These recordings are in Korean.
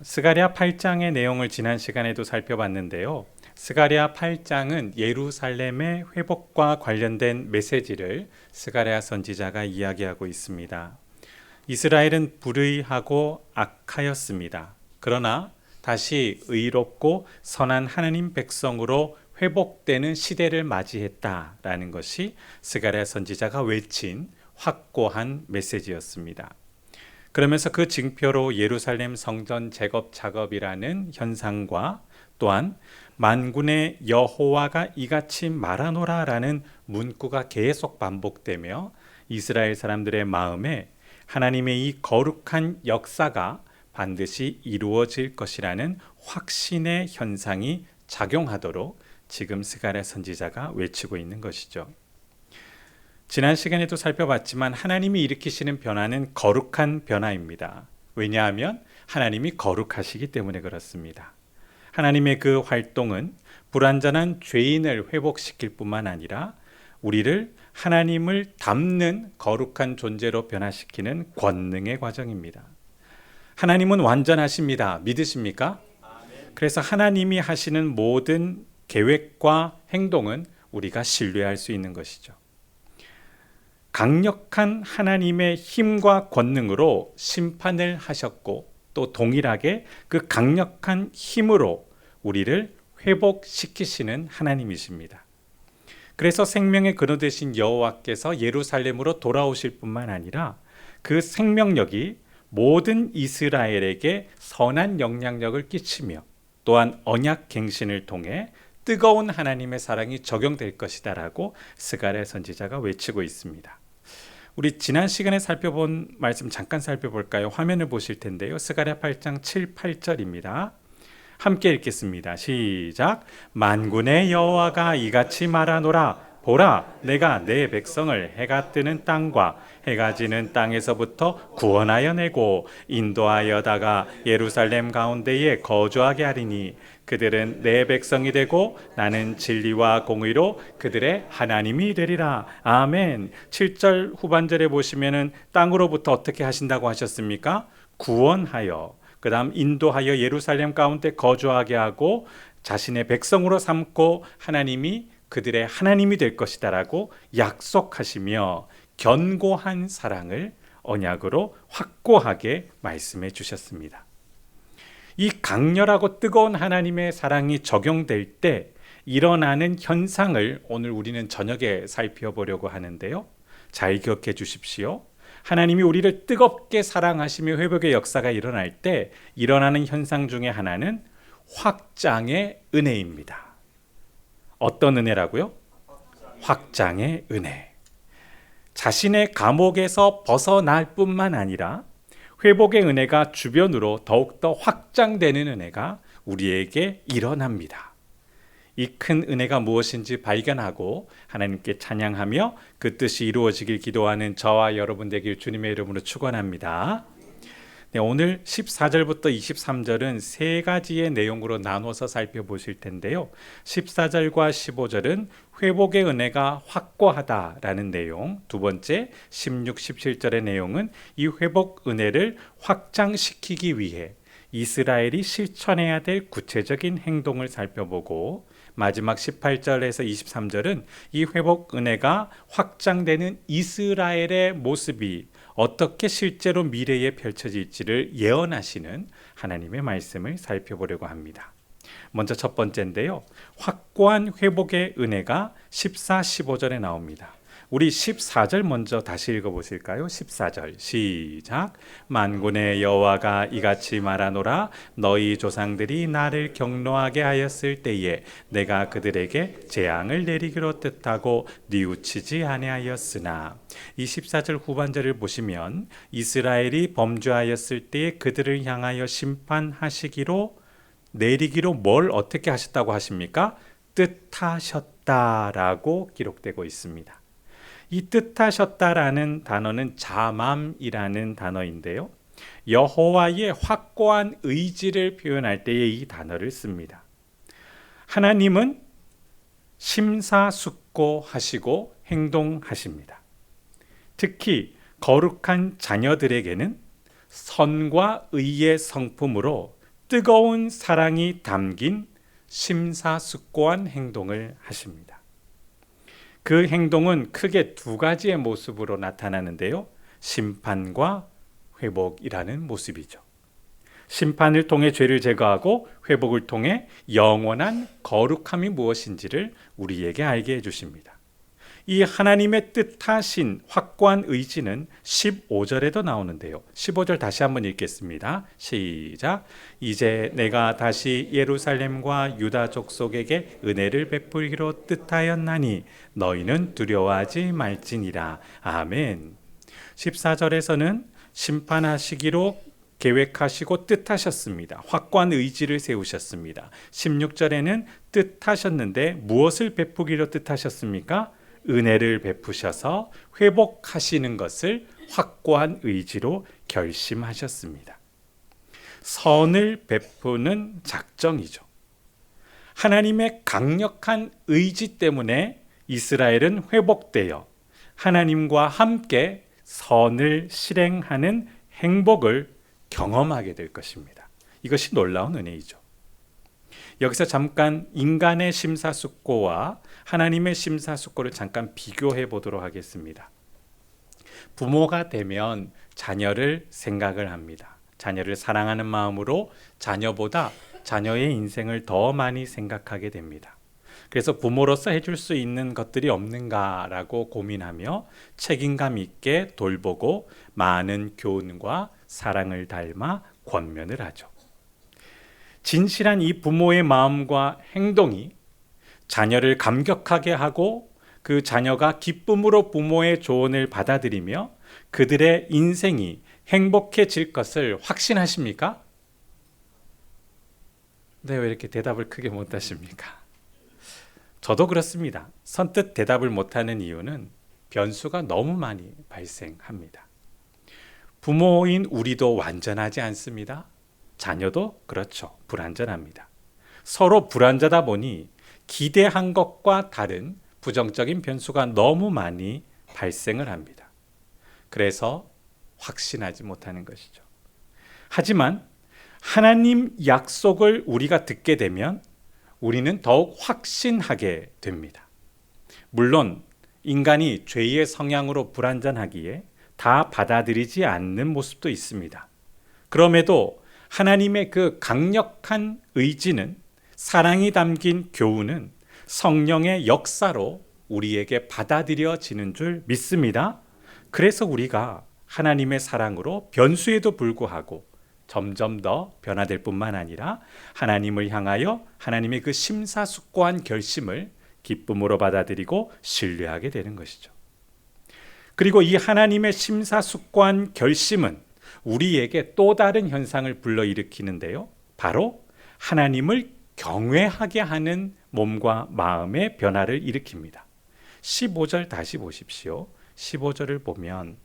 스가랴 8장의 내용을 지난 시간에도 살펴봤는데요. 스가랴 8장은 예루살렘의 회복과 관련된 메시지를 스가랴 선지자가 이야기하고 있습니다. 이스라엘은 불의하고 악하였습니다. 그러나 다시 의롭고 선한 하나님 백성으로 회복되는 시대를 맞이했다라는 것이 스가랴 선지자가 외친 확고한 메시지였습니다. 그러면서 그 징표로 예루살렘 성전 재건 작업이라는 현상과 또한 만군의 여호와가 이같이 말하노라라는 문구가 계속 반복되며 이스라엘 사람들의 마음에 하나님의 이 거룩한 역사가 반드시 이루어질 것이라는 확신의 현상이 작용하도록 지금 스가랴 선지자가 외치고 있는 것이죠. 지난 시간에도 살펴봤지만 하나님이 일으키시는 변화는 거룩한 변화입니다. 왜냐하면 하나님이 거룩하시기 때문에 그렇습니다. 하나님의 그 활동은 불완전한 죄인을 회복시킬 뿐만 아니라 우리를 하나님을 닮는 거룩한 존재로 변화시키는 권능의 과정입니다. 하나님은 완전하십니다. 믿으십니까? 그래서 하나님이 하시는 모든 계획과 행동은 우리가 신뢰할 수 있는 것이죠. 강력한 하나님의 힘과 권능으로 심판을 하셨고 또 동일하게 그 강력한 힘으로 우리를 회복시키시는 하나님이십니다. 그래서 생명의 근원 되신 여호와께서 예루살렘으로 돌아오실 뿐만 아니라 그 생명력이 모든 이스라엘에게 선한 영향력을 끼치며 또한 언약 갱신을 통해 뜨거운 하나님의 사랑이 적용될 것이다라고 스가랴 선지자가 외치고 있습니다. 우리 지난 시간에 살펴본 말씀 잠깐 살펴볼까요? 화면을 보실 텐데요. 스가랴 8장 7, 8절입니다. 함께 읽겠습니다. 시작. 만군의 여호와가 이같이 말하노라. 보라, 내가 내 백성을 해가 뜨는 땅과 해가 지는 땅에서부터 구원하여 내고 인도하여다가 예루살렘 가운데에 거주하게 하리니 그들은 내 백성이 되고 나는 진리와 공의로 그들의 하나님이 되리라. 아멘. 7절 후반절에 보시면은 땅으로부터 어떻게 하신다고 하셨습니까? 구원하여, 그 다음 인도하여 예루살렘 가운데 거주하게 하고 자신의 백성으로 삼고 하나님이 그들의 하나님이 될 것이다라고 약속하시며 견고한 사랑을 언약으로 확고하게 말씀해 주셨습니다. 이 강렬하고 뜨거운 하나님의 사랑이 적용될 때 일어나는 현상을 오늘 우리는 저녁에 살펴보려고 하는데요. 잘 기억해 주십시오. 하나님이 우리를 뜨겁게 사랑하시며 회복의 역사가 일어날 때 일어나는 현상 중에 하나는 확장의 은혜입니다. 어떤 은혜라고요? 확장의 은혜. 자신의 감옥에서 벗어날 뿐만 아니라 회복의 은혜가 주변으로 더욱더 확장되는 은혜가 우리에게 일어납니다. 이 큰 은혜가 무엇인지 발견하고 하나님께 찬양하며 그 뜻이 이루어지길 기도하는 저와 여러분 되길 주님의 이름으로 축원합니다. 네, 오늘 14절부터 23절은 세 가지의 내용으로 나눠서 살펴보실 텐데요. 14절과 15절은 회복의 은혜가 확고하다라는 내용, 두 번째 16, 17절의 내용은 이 회복 은혜를 확장시키기 위해 이스라엘이 실천해야 될 구체적인 행동을 살펴보고 마지막 18절에서 23절은 이 회복 은혜가 확장되는 이스라엘의 모습이 어떻게 실제로 미래에 펼쳐질지를 예언하시는 하나님의 말씀을 살펴보려고 합니다. 먼저 첫 번째인데요. 확고한 회복의 은혜가 14, 15절에 나옵니다. 우리 14절 먼저 다시 읽어보실까요? 14절 시작. 만군의 여호와가 이같이 말하노라. 너희 조상들이 나를 경노하게 하였을 때에 내가 그들에게 재앙을 내리기로 뜻하고 뉘우치지 아니하였으나. 이 14절 후반절을 보시면 이스라엘이 범죄하였을 때에 그들을 향하여 심판하시기로 내리기로 뭘 어떻게 하셨다고 하십니까? 뜻하셨다라고 기록되고 있습니다. 이 뜻하셨다라는 단어는 자맘이라는 단어인데요. 여호와의 확고한 의지를 표현할 때에 이 단어를 씁니다. 하나님은 심사숙고하시고 행동하십니다. 특히 거룩한 자녀들에게는 선과 의의 성품으로 뜨거운 사랑이 담긴 심사숙고한 행동을 하십니다. 그 행동은 크게 두 가지의 모습으로 나타나는데요. 심판과 회복이라는 모습이죠. 심판을 통해 죄를 제거하고 회복을 통해 영원한 거룩함이 무엇인지를 우리에게 알게 해주십니다. 이 하나님의 뜻하신 확고한 의지는 15절에도 나오는데요. 15절 다시 한번 읽겠습니다. 시작. 이제 내가 다시 예루살렘과 유다 족속에게 은혜를 베풀기로 뜻하였나니 너희는 두려워하지 말지니라. 아멘. 14절에서는 심판하시기로 계획하시고 뜻하셨습니다. 확고한 의지를 세우셨습니다. 16절에는 뜻하셨는데 무엇을 베푸기로 뜻하셨습니까? 은혜를 베푸셔서 회복하시는 것을 확고한 의지로 결심하셨습니다. 선을 베푸는 작정이죠. 하나님의 강력한 의지 때문에 이스라엘은 회복되어 하나님과 함께 선을 실행하는 행복을 경험하게 될 것입니다. 이것이 놀라운 은혜이죠. 여기서 잠깐 인간의 심사숙고와 하나님의 심사숙고를 잠깐 비교해 보도록 하겠습니다. 부모가 되면 자녀를 생각을 합니다. 자녀를 사랑하는 마음으로 자녀보다 자녀의 인생을 더 많이 생각하게 됩니다. 그래서 부모로서 해줄 수 있는 것들이 없는가라고 고민하며 책임감 있게 돌보고 많은 교훈과 사랑을 닮아 권면을 하죠. 진실한 이 부모의 마음과 행동이 자녀를 감격하게 하고 그 자녀가 기쁨으로 부모의 조언을 받아들이며 그들의 인생이 행복해질 것을 확신하십니까? 네, 왜 이렇게 대답을 크게 못 하십니까? 저도 그렇습니다. 선뜻 대답을 못하는 이유는 변수가 너무 많이 발생합니다. 부모인 우리도 완전하지 않습니다. 자녀도 그렇죠. 불완전합니다. 서로 불완전하다 보니 기대한 것과 다른 부정적인 변수가 너무 많이 발생을 합니다. 그래서 확신하지 못하는 것이죠. 하지만 하나님 약속을 우리가 듣게 되면 우리는 더욱 확신하게 됩니다. 물론 인간이 죄의 성향으로 불완전하기에 다 받아들이지 않는 모습도 있습니다. 그럼에도 하나님의 그 강력한 의지는, 사랑이 담긴 교훈은 성령의 역사로 우리에게 받아들여지는 줄 믿습니다. 그래서 우리가 하나님의 사랑으로 변수에도 불구하고 점점 더 변화될 뿐만 아니라 하나님을 향하여 하나님의 그 심사숙고한 결심을 기쁨으로 받아들이고 신뢰하게 되는 것이죠. 그리고 이 하나님의 심사숙고한 결심은 우리에게 또 다른 현상을 불러일으키는데요. 바로 하나님을 경외하게 하는 몸과 마음의 변화를 일으킵니다. 15절 다시 보십시오. 15절을 보면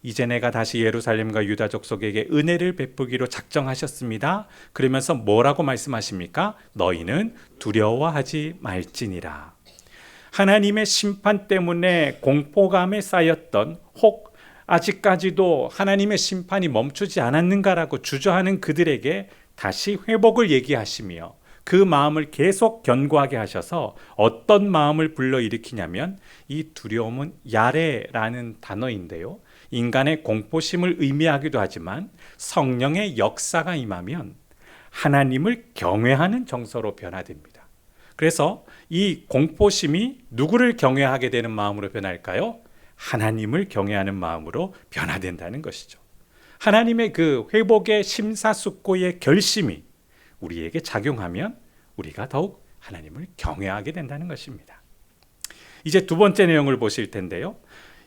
이제 내가 다시 예루살렘과 유다 족속에게 은혜를 베푸기로 작정하셨습니다. 그러면서 뭐라고 말씀하십니까? 너희는 두려워하지 말지니라. 하나님의 심판 때문에 공포감에 쌓였던, 혹 아직까지도 하나님의 심판이 멈추지 않았는가라고 주저하는 그들에게 다시 회복을 얘기하시며 그 마음을 계속 견고하게 하셔서 어떤 마음을 불러일으키냐면, 이 두려움은 야레라는 단어인데요, 인간의 공포심을 의미하기도 하지만 성령의 역사가 임하면 하나님을 경외하는 정서로 변화됩니다. 그래서 이 공포심이 누구를 경외하게 되는 마음으로 변할까요? 하나님을 경외하는 마음으로 변화된다는 것이죠. 하나님의 그 회복의 심사숙고의 결심이 우리에게 작용하면 우리가 더욱 하나님을 경외하게 된다는 것입니다. 이제 두 번째 내용을 보실 텐데요.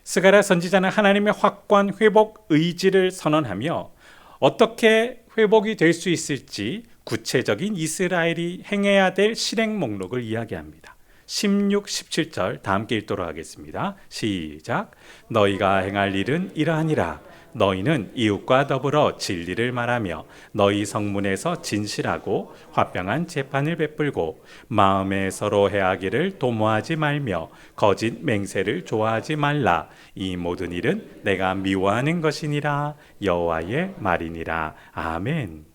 스가랴 선지자는 하나님의 확고한 회복 의지를 선언하며 어떻게 회복이 될 수 있을지 구체적인 이스라엘이 행해야 될 실행 목록을 이야기합니다. 16, 17절 다 함께 읽도록 하겠습니다. 시작. 너희가 행할 일은 이러하니라. 너희는 이웃과 더불어 진리를 말하며 너희 성문에서 진실하고 화평한 재판을 베풀고 마음에 서로 해하기를 도모하지 말며 거짓 맹세를 좋아하지 말라. 이 모든 일은 내가 미워하는 것이니라. 여호와의 말이니라. 아멘.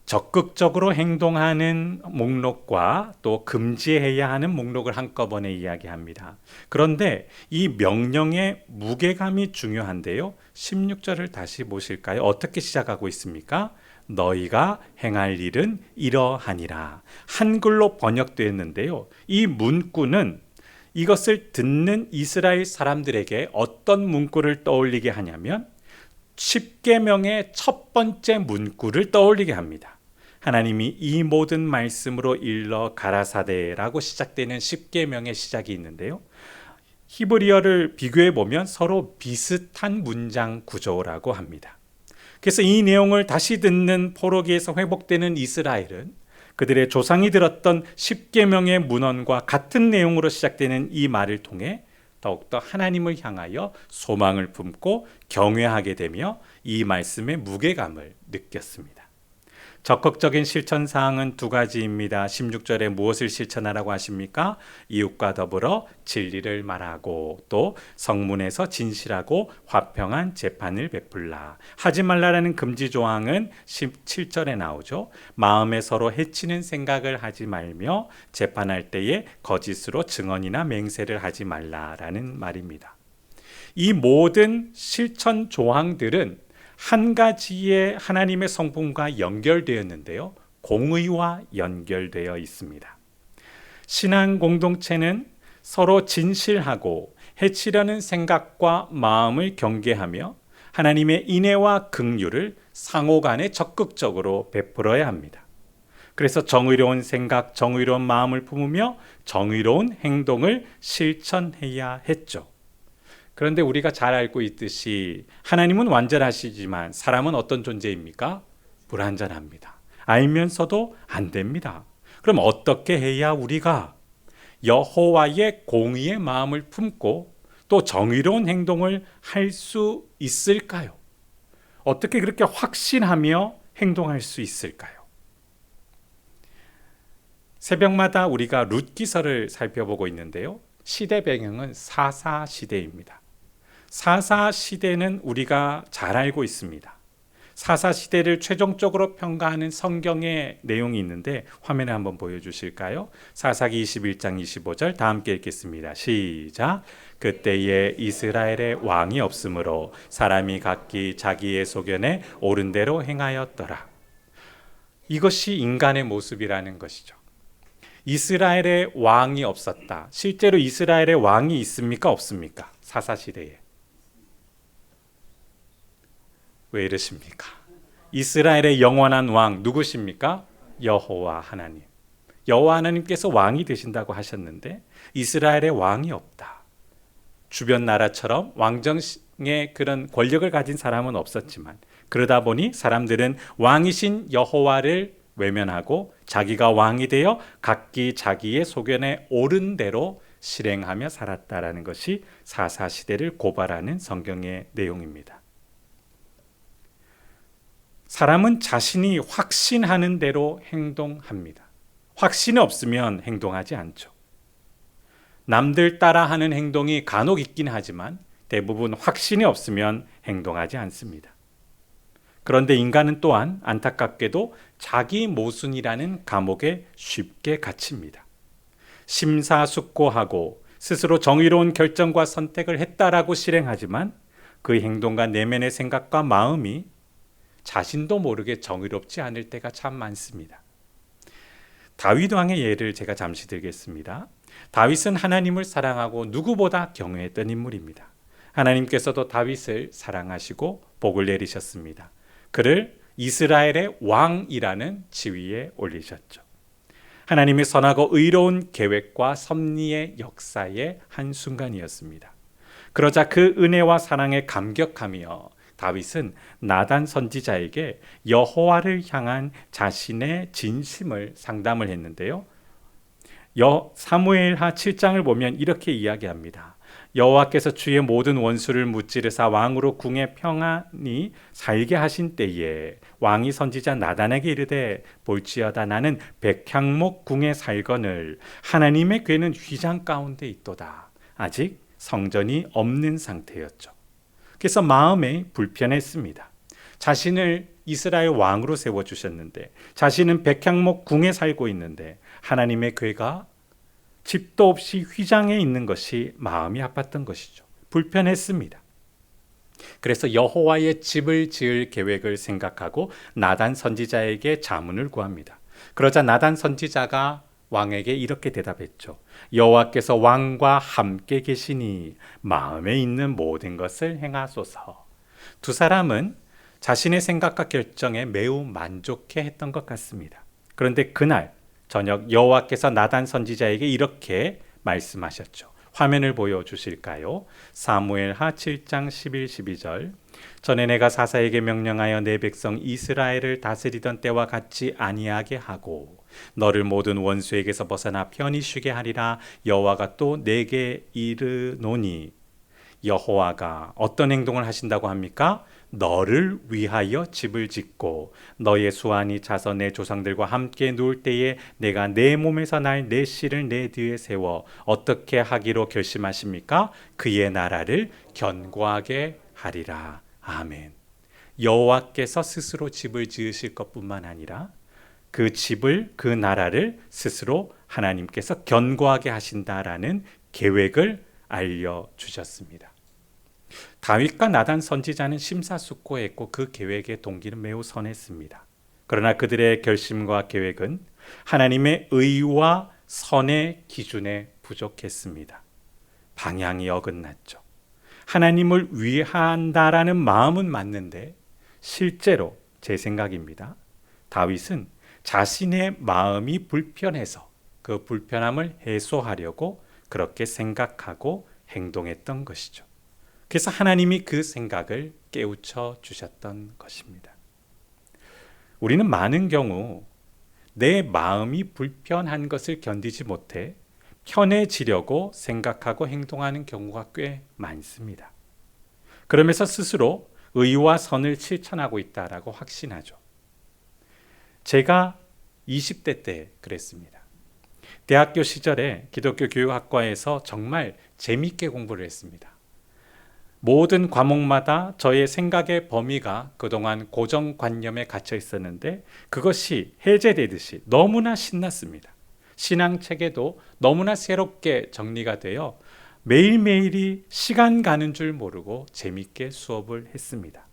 적극적으로 행동하는 목록과 또 금지해야 하는 목록을 한꺼번에 이야기합니다. 그런데 이 명령의 무게감이 중요한데요. 16절을 다시 보실까요? 어떻게 시작하고 있습니까? 너희가 행할 일은 이러하니라. 한글로 번역되었는데요. 이 문구는 이것을 듣는 이스라엘 사람들에게 어떤 문구를 떠올리게 하냐면 십계명의 첫 번째 문구를 떠올리게 합니다. 하나님이 이 모든 말씀으로 일러 가라사대라고 시작되는 십계명의 시작이 있는데요. 히브리어를 비교해 보면 서로 비슷한 문장 구조라고 합니다. 그래서 이 내용을 다시 듣는 포로기에서 회복되는 이스라엘은 그들의 조상이 들었던 십계명의 문헌과 같은 내용으로 시작되는 이 말을 통해 더욱더 하나님을 향하여 소망을 품고 경외하게 되며 이 말씀의 무게감을 느꼈습니다. 적극적인 실천 사항은 두 가지입니다. 16절에 무엇을 실천하라고 하십니까? 이웃과 더불어 진리를 말하고 또 성문에서 진실하고 화평한 재판을 베풀라. 하지 말라라는 금지 조항은 17절에 나오죠. 마음에 서로 해치는 생각을 하지 말며 재판할 때에 거짓으로 증언이나 맹세를 하지 말라라는 말입니다. 이 모든 실천 조항들은 한 가지의 하나님의 성품과 연결되었는데요. 공의와 연결되어 있습니다. 신앙 공동체는 서로 진실하고 해치려는 생각과 마음을 경계하며 하나님의 인애와 긍휼을 상호간에 적극적으로 베풀어야 합니다. 그래서 정의로운 생각, 정의로운 마음을 품으며 정의로운 행동을 실천해야 했죠. 그런데 우리가 잘 알고 있듯이 하나님은 완전하시지만 사람은 어떤 존재입니까? 불완전합니다. 알면서도 안 됩니다. 그럼 어떻게 해야 우리가 여호와의 공의의 마음을 품고 또 정의로운 행동을 할 수 있을까요? 어떻게 그렇게 확신하며 행동할 수 있을까요? 새벽마다 우리가 룻기서를 살펴보고 있는데요. 시대 배경은 사사 시대입니다. 사사 시대는 우리가 잘 알고 있습니다. 사사 시대를 최종적으로 평가하는 성경의 내용이 있는데 화면에 한번 보여주실까요? 사사기 21장 25절 다 함께 읽겠습니다. 시작. 그때에 이스라엘의 왕이 없으므로 사람이 각기 자기의 소견에 옳은 대로 행하였더라. 이것이 인간의 모습이라는 것이죠. 이스라엘의 왕이 없었다. 실제로 이스라엘의 왕이 있습니까? 없습니까? 사사 시대에. 왜 이러십니까? 이스라엘의 영원한 왕 누구십니까? 여호와 하나님. 여호와 하나님께서 왕이 되신다고 하셨는데 이스라엘의 왕이 없다. 주변 나라처럼 왕정의 그런 권력을 가진 사람은 없었지만 그러다 보니 사람들은 왕이신 여호와를 외면하고 자기가 왕이 되어 각기 자기의 소견에 옳은 대로 실행하며 살았다라는 것이 사사 시대를 고발하는 성경의 내용입니다. 사람은 자신이 확신하는 대로 행동합니다. 확신이 없으면 행동하지 않죠. 남들 따라하는 행동이 간혹 있긴 하지만 대부분 확신이 없으면 행동하지 않습니다. 그런데 인간은 또한 안타깝게도 자기 모순이라는 감옥에 쉽게 갇힙니다. 심사숙고하고 스스로 정의로운 결정과 선택을 했다라고 실행하지만 그 행동과 내면의 생각과 마음이 자신도 모르게 정의롭지 않을 때가 참 많습니다. 다윗 왕의 예를 제가 잠시 들겠습니다. 다윗은 하나님을 사랑하고 누구보다 경외했던 인물입니다. 하나님께서도 다윗을 사랑하시고 복을 내리셨습니다. 그를 이스라엘의 왕이라는 지위에 올리셨죠. 하나님의 선하고 의로운 계획과 섭리의 역사의 한순간이었습니다. 그러자 그 은혜와 사랑에 감격하며 다윗은 나단 선지자에게 여호와를 향한 자신의 진심을 상담을 했는데요. 사무엘하 7장을 보면 이렇게 이야기합니다. 여호와께서 주의 모든 원수를 무찌르사 왕으로 궁에 평안히 살게 하신 때에 왕이 선지자 나단에게 이르되 볼지어다 나는 백향목 궁에 살거늘 하나님의 궤는 휘장 가운데 있도다. 아직 성전이 없는 상태였죠. 그래서 마음에 불편했습니다. 자신을 이스라엘 왕으로 세워주셨는데, 자신은 백향목 궁에 살고 있는데 하나님의 궤가 집도 없이 휘장에 있는 것이 마음이 아팠던 것이죠. 불편했습니다. 그래서 여호와의 집을 지을 계획을 생각하고 나단 선지자에게 자문을 구합니다. 그러자 나단 선지자가 왕에게 이렇게 대답했죠. 여호와께서 왕과 함께 계시니 마음에 있는 모든 것을 행하소서. 두 사람은 자신의 생각과 결정에 매우 만족해 했던 것 같습니다. 그런데 그날 저녁 여호와께서 나단 선지자에게 이렇게 말씀하셨죠. 화면을 보여주실까요? 사무엘하 7장 11, 12절. 전에 내가 사사에게 명령하여 내 백성 이스라엘을 다스리던 때와 같이 아니하게 하고 너를 모든 원수에게서 벗어나 편히 쉬게 하리라. 여호와가 또 내게 이르노니. 여호와가 어떤 행동을 하신다고 합니까? 너를 위하여 집을 짓고 너의 수완이 차서 내 조상들과 함께 누울 때에 내가 내 몸에서 날 내 씨를 내 뒤에 세워 어떻게 하기로 결심하십니까? 그의 나라를 견고하게 하리라. 아멘. 여호와께서 스스로 집을 지으실 것뿐만 아니라 그 집을, 그 나라를 스스로 하나님께서 견고하게 하신다라는 계획을 알려주셨습니다. 다윗과 나단 선지자는 심사숙고했고 그 계획의 동기는 매우 선했습니다. 그러나 그들의 결심과 계획은 하나님의 의와 선의 기준에 부족했습니다. 방향이 어긋났죠. 하나님을 위한다라는 마음은 맞는데 실제로 제 생각입니다. 다윗은 자신의 마음이 불편해서 그 불편함을 해소하려고 그렇게 생각하고 행동했던 것이죠. 그래서 하나님이 그 생각을 깨우쳐 주셨던 것입니다. 우리는 많은 경우 내 마음이 불편한 것을 견디지 못해 편해지려고 생각하고 행동하는 경우가 꽤 많습니다. 그러면서 스스로 의와 선을 실천하고 있다라고 확신하죠. 제가 20대 때 그랬습니다. 대학교 시절에 기독교 교육학과에서 정말 재미있게 공부를 했습니다. 모든 과목마다 저의 생각의 범위가 그동안 고정관념에 갇혀 있었는데 그것이 해제되듯이 너무나 신났습니다. 신앙책에도 너무나 새롭게 정리가 되어 매일매일이 시간 가는 줄 모르고 재미있게 수업을 했습니다.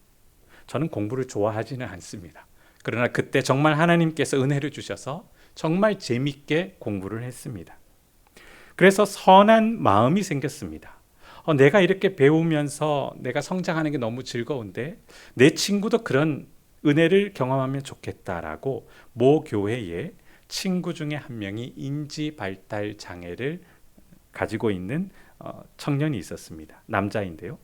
저는 공부를 좋아하지는 않습니다. 그러나 그때 정말 하나님께서 은혜를 주셔서 정말 재미있게 공부를 했습니다. 그래서 선한 마음이 생겼습니다. 내가 이렇게 배우면서 내가 성장하는 게 너무 즐거운데 내 친구도 그런 은혜를 경험하면 좋겠다라고 모 교회에 친구 중에 한 명이 인지 발달 장애를 가지고 있는 청년이 있었습니다. 남자인데요.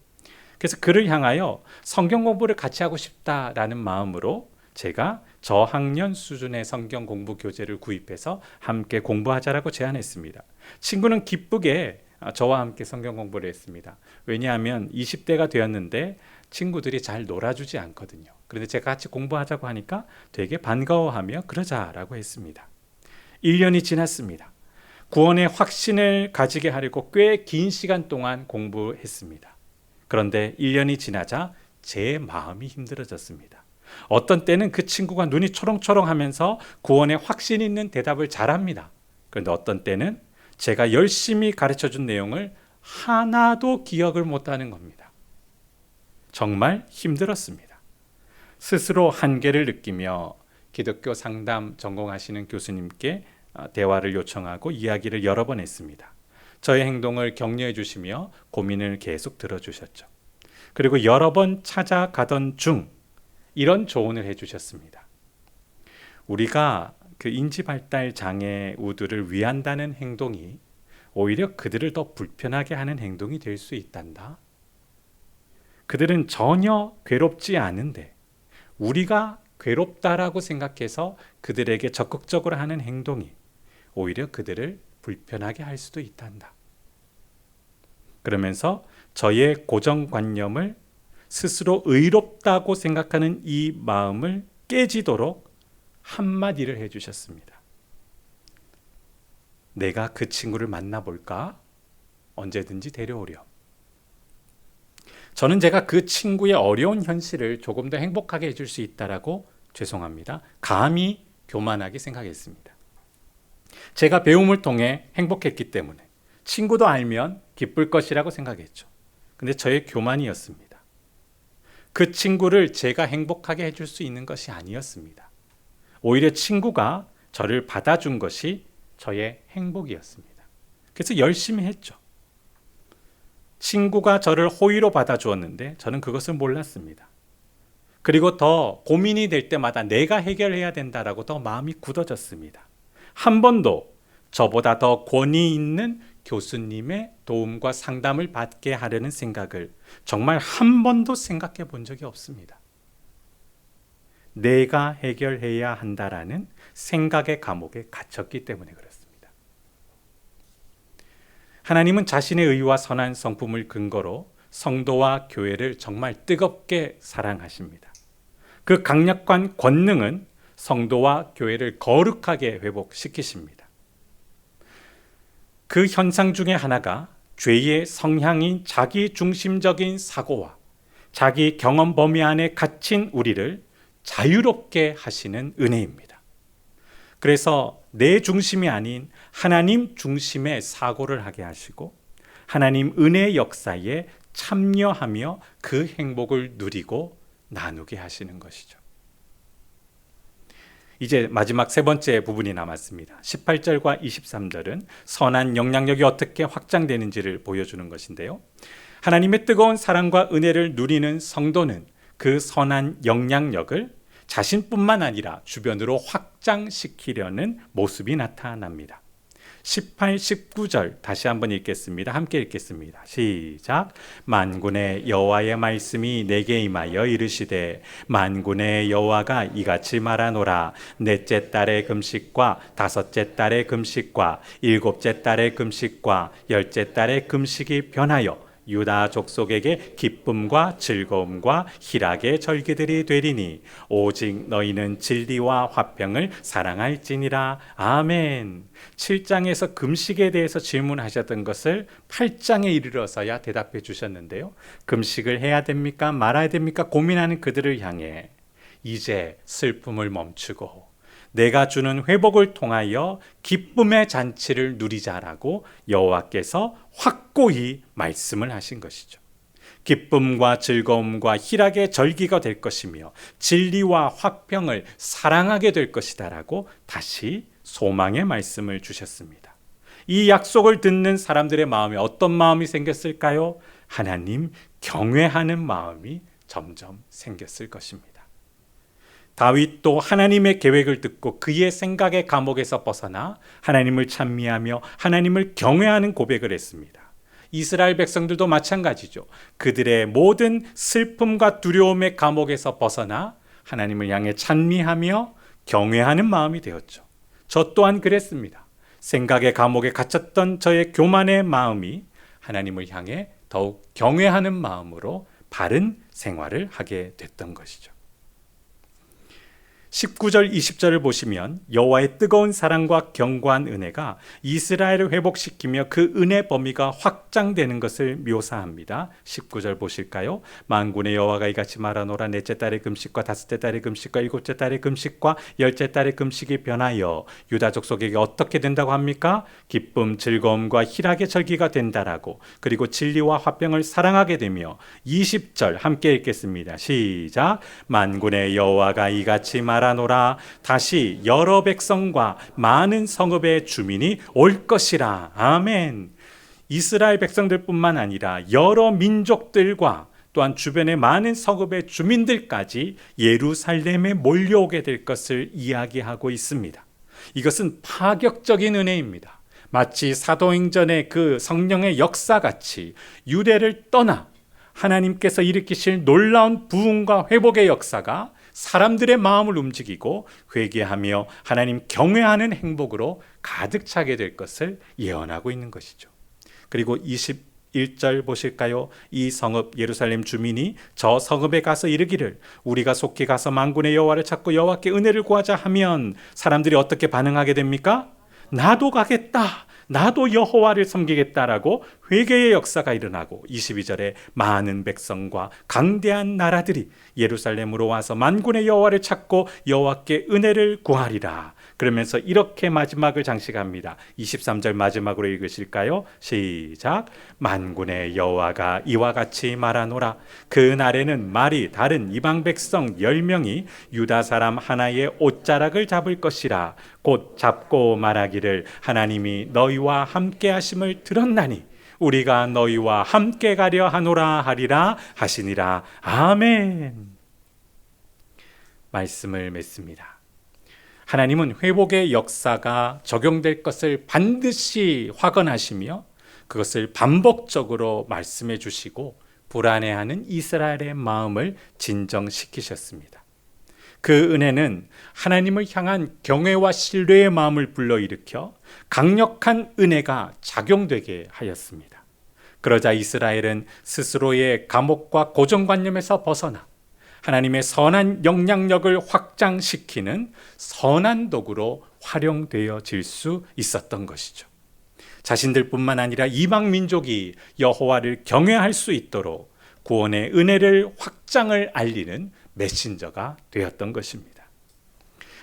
그래서 그를 향하여 성경 공부를 같이 하고 싶다라는 마음으로 제가 저학년 수준의 성경 공부 교재를 구입해서 함께 공부하자라고 제안했습니다. 친구는 기쁘게 저와 함께 성경 공부를 했습니다. 왜냐하면 20대가 되었는데 친구들이 잘 놀아주지 않거든요. 그런데 제가 같이 공부하자고 하니까 되게 반가워하며 그러자라고 했습니다. 1년이 지났습니다. 구원의 확신을 가지게 하려고 꽤 긴 시간 동안 공부했습니다. 그런데 1년이 지나자 제 마음이 힘들어졌습니다. 어떤 때는 그 친구가 눈이 초롱초롱하면서 구원의 확신 있는 대답을 잘합니다. 그런데 어떤 때는 제가 열심히 가르쳐준 내용을 하나도 기억을 못하는 겁니다. 정말 힘들었습니다. 스스로 한계를 느끼며 기독교 상담 전공하시는 교수님께 대화를 요청하고 이야기를 여러 번 했습니다. 저의 행동을 격려해 주시며 고민을 계속 들어주셨죠. 그리고 여러 번 찾아가던 중 이런 조언을 해주셨습니다. 우리가 그 인지발달 장애 우들을 위한다는 행동이 오히려 그들을 더 불편하게 하는 행동이 될 수 있단다. 그들은 전혀 괴롭지 않은데 우리가 괴롭다라고 생각해서 그들에게 적극적으로 하는 행동이 오히려 그들을 불편하게 할 수도 있단다. 그러면서 저의 고정관념을 스스로 의롭다고 생각하는 이 마음을 깨지도록 한마디를 해주셨습니다. 내가 그 친구를 만나볼까? 언제든지 데려오렴. 저는 제가 그 친구의 어려운 현실을 조금 더 행복하게 해줄 수 있다라고 죄송합니다. 감히 교만하게 생각했습니다. 제가 배움을 통해 행복했기 때문에 친구도 알면 기쁠 것이라고 생각했죠. 근데 저의 교만이었습니다. 그 친구를 제가 행복하게 해줄 수 있는 것이 아니었습니다. 오히려 친구가 저를 받아준 것이 저의 행복이었습니다. 그래서 열심히 했죠. 친구가 저를 호의로 받아주었는데 저는 그것을 몰랐습니다. 그리고 더 고민이 될 때마다 내가 해결해야 된다라고 더 마음이 굳어졌습니다. 한 번도 저보다 더 권위 있는 교수님의 도움과 상담을 받게 하려는 생각을 정말 한 번도 생각해 본 적이 없습니다. 내가 해결해야 한다라는 생각의 감옥에 갇혔기 때문에 그렇습니다. 하나님은 자신의 의와 선한 성품을 근거로 성도와 교회를 정말 뜨겁게 사랑하십니다. 그 강력한 권능은 성도와 교회를 거룩하게 회복시키십니다. 그 현상 중에 하나가 죄의 성향인 자기중심적인 사고와 자기 경험 범위 안에 갇힌 우리를 자유롭게 하시는 은혜입니다. 그래서 내 중심이 아닌 하나님 중심의 사고를 하게 하시고 하나님 은혜의 역사에 참여하며 그 행복을 누리고 나누게 하시는 것이죠. 이제 마지막 세 번째 부분이 남았습니다. 18절과 23절은 선한 영향력이 어떻게 확장되는지를 보여주는 것인데요. 하나님의 뜨거운 사랑과 은혜를 누리는 성도는 그 선한 영향력을 자신뿐만 아니라 주변으로 확장시키려는 모습이 나타납니다. 18, 19절 다시 한번 읽겠습니다. 함께 읽겠습니다. 시작. 만군의 여호와의 말씀이 내게 임하여 이르시되 만군의 여호와가 이같이 말하노라. 넷째 달의 금식과 다섯째 달의 금식과 일곱째 달의 금식과 열째 달의 금식이 변하여 유다 족속에게 기쁨과 즐거움과 희락의 절기들이 되리니 오직 너희는 진리와 화평을 사랑할지니라. 아멘. 7장에서 금식에 대해서 질문하셨던 것을 8장에 이르러서야 대답해 주셨는데요. 금식을 해야 됩니까? 말아야 됩니까? 고민하는 그들을 향해 이제 슬픔을 멈추고 내가 주는 회복을 통하여 기쁨의 잔치를 누리자라고 여호와께서 확고히 말씀을 하신 것이죠. 기쁨과 즐거움과 희락의 절기가 될 것이며 진리와 화평을 사랑하게 될 것이다라고 다시 소망의 말씀을 주셨습니다. 이 약속을 듣는 사람들의 마음에 어떤 마음이 생겼을까요? 하나님 경외하는 마음이 점점 생겼을 것입니다. 다윗도 하나님의 계획을 듣고 그의 생각의 감옥에서 벗어나 하나님을 찬미하며 하나님을 경외하는 고백을 했습니다. 이스라엘 백성들도 마찬가지죠. 그들의 모든 슬픔과 두려움의 감옥에서 벗어나 하나님을 향해 찬미하며 경외하는 마음이 되었죠. 저 또한 그랬습니다. 생각의 감옥에 갇혔던 저의 교만의 마음이 하나님을 향해 더욱 경외하는 마음으로 바른 생활을 하게 됐던 것이죠. 19절 20절을 보시면 여호와의 뜨거운 사랑과 견고한 은혜가 이스라엘을 회복시키며 그 은혜 범위가 확장되는 것을 묘사합니다. 19절 보실까요? 만군의 여호와가 이같이 말하노라. 넷째 달의 금식과 다섯째 달의 금식과 일곱째 달의 금식과 열째 달의 금식이 변하여 유다 족속에게 어떻게 된다고 합니까? 기쁨, 즐거움과 희락의 절기가 된다라고. 그리고 진리와 화평을 사랑하게 되며 20절 함께 읽겠습니다. 시작. 만군의 여호와가 이같이 말하노라. 다시 여러 백성과 많은 성읍의 주민이 올 것이라. 아멘. 이스라엘 백성들뿐만 아니라 여러 민족들과 또한 주변의 많은 성읍의 주민들까지 예루살렘에 몰려오게 될 것을 이야기하고 있습니다. 이것은 파격적인 은혜입니다. 마치 사도행전의 그 성령의 역사같이 유대를 떠나 하나님께서 일으키실 놀라운 부흥과 회복의 역사가 사람들의 마음을 움직이고 회개하며 하나님 경외하는 행복으로 가득 차게 될 것을 예언하고 있는 것이죠. 그리고 21절 보실까요? 이 성읍 예루살렘 주민이 저 성읍에 가서 이르기를 우리가 속히 가서 만군의 여호와를 찾고 여호와께 은혜를 구하자 하면 사람들이 어떻게 반응하게 됩니까? 나도 가겠다. 나도 여호와를 섬기겠다라고 회개의 역사가 일어나고 22절에 많은 백성과 강대한 나라들이 예루살렘으로 와서 만군의 여호와를 찾고 여호와께 은혜를 구하리라. 그러면서 이렇게 마지막을 장식합니다. 23절 마지막으로 읽으실까요? 시작. 만군의 여호와가 이와 같이 말하노라. 그 날에는 말이 다른 이방 백성 10명이 유다 사람 하나의 옷자락을 잡을 것이라. 곧 잡고 말하기를 하나님이 너희와 함께 하심을 들었나니 우리가 너희와 함께 가려 하노라 하리라 하시니라. 아멘. 말씀을 맺습니다. 하나님은 회복의 역사가 적용될 것을 반드시 확언하시며 그것을 반복적으로 말씀해 주시고 불안해하는 이스라엘의 마음을 진정시키셨습니다. 그 은혜는 하나님을 향한 경외와 신뢰의 마음을 불러일으켜 강력한 은혜가 작용되게 하였습니다. 그러자 이스라엘은 스스로의 감옥과 고정관념에서 벗어나 하나님의 선한 영향력을 확장시키는 선한 도구로 활용되어질 수 있었던 것이죠. 자신들뿐만 아니라 이방 민족이 여호와를 경외할 수 있도록 구원의 은혜를 확장을 알리는 메신저가 되었던 것입니다.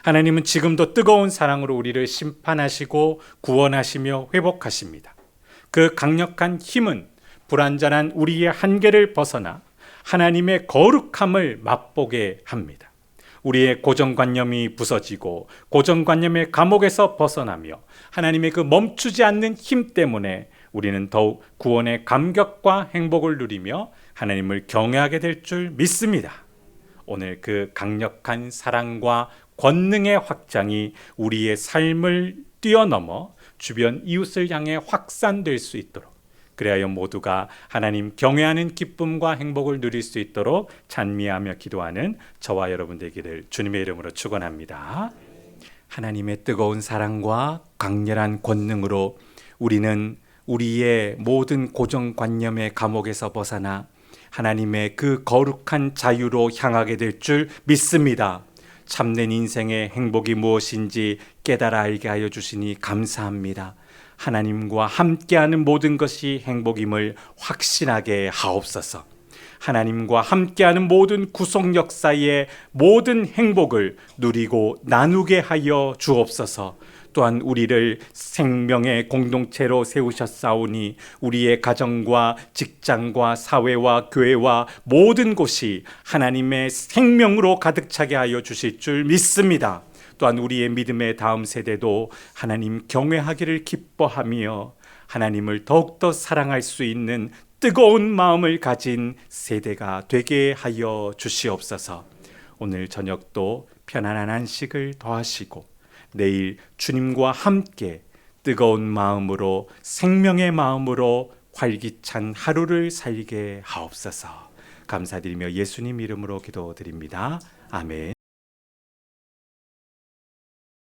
하나님은 지금도 뜨거운 사랑으로 우리를 심판하시고 구원하시며 회복하십니다. 그 강력한 힘은 불완전한 우리의 한계를 벗어나 하나님의 거룩함을 맛보게 합니다. 우리의 고정관념이 부서지고 고정관념의 감옥에서 벗어나며 하나님의 그 멈추지 않는 힘 때문에 우리는 더욱 구원의 감격과 행복을 누리며 하나님을 경외하게 될 줄 믿습니다. 오늘 그 강력한 사랑과 권능의 확장이 우리의 삶을 뛰어넘어 주변 이웃을 향해 확산될 수 있도록, 그래야 모두가 하나님 경외하는 기쁨과 행복을 누릴 수 있도록 찬미하며 기도하는 저와 여러분 되기를 주님의 이름으로 축원합니다. 하나님의 뜨거운 사랑과 강렬한 권능으로 우리는 우리의 모든 고정관념의 감옥에서 벗어나 하나님의 그 거룩한 자유로 향하게 될 줄 믿습니다. 참된 인생의 행복이 무엇인지 깨달아 알게 하여 주시니 감사합니다. 하나님과 함께하는 모든 것이 행복임을 확신하게 하옵소서. 하나님과 함께하는 모든 구속 역사의 모든 행복을 누리고 나누게 하여 주옵소서. 또한 우리를 생명의 공동체로 세우셨사오니 우리의 가정과 직장과 사회와 교회와 모든 곳이 하나님의 생명으로 가득 차게 하여 주실 줄 믿습니다. 또한 우리의 믿음의 다음 세대도 하나님 경외하기를 기뻐하며 하나님을 더욱더 사랑할 수 있는 뜨거운 마음을 가진 세대가 되게 하여 주시옵소서. 오늘 저녁도 편안한 안식을 더하시고 내일 주님과 함께 뜨거운 마음으로 생명의 마음으로 활기찬 하루를 살게 하옵소서. 감사드리며 예수님 이름으로 기도드립니다. 아멘.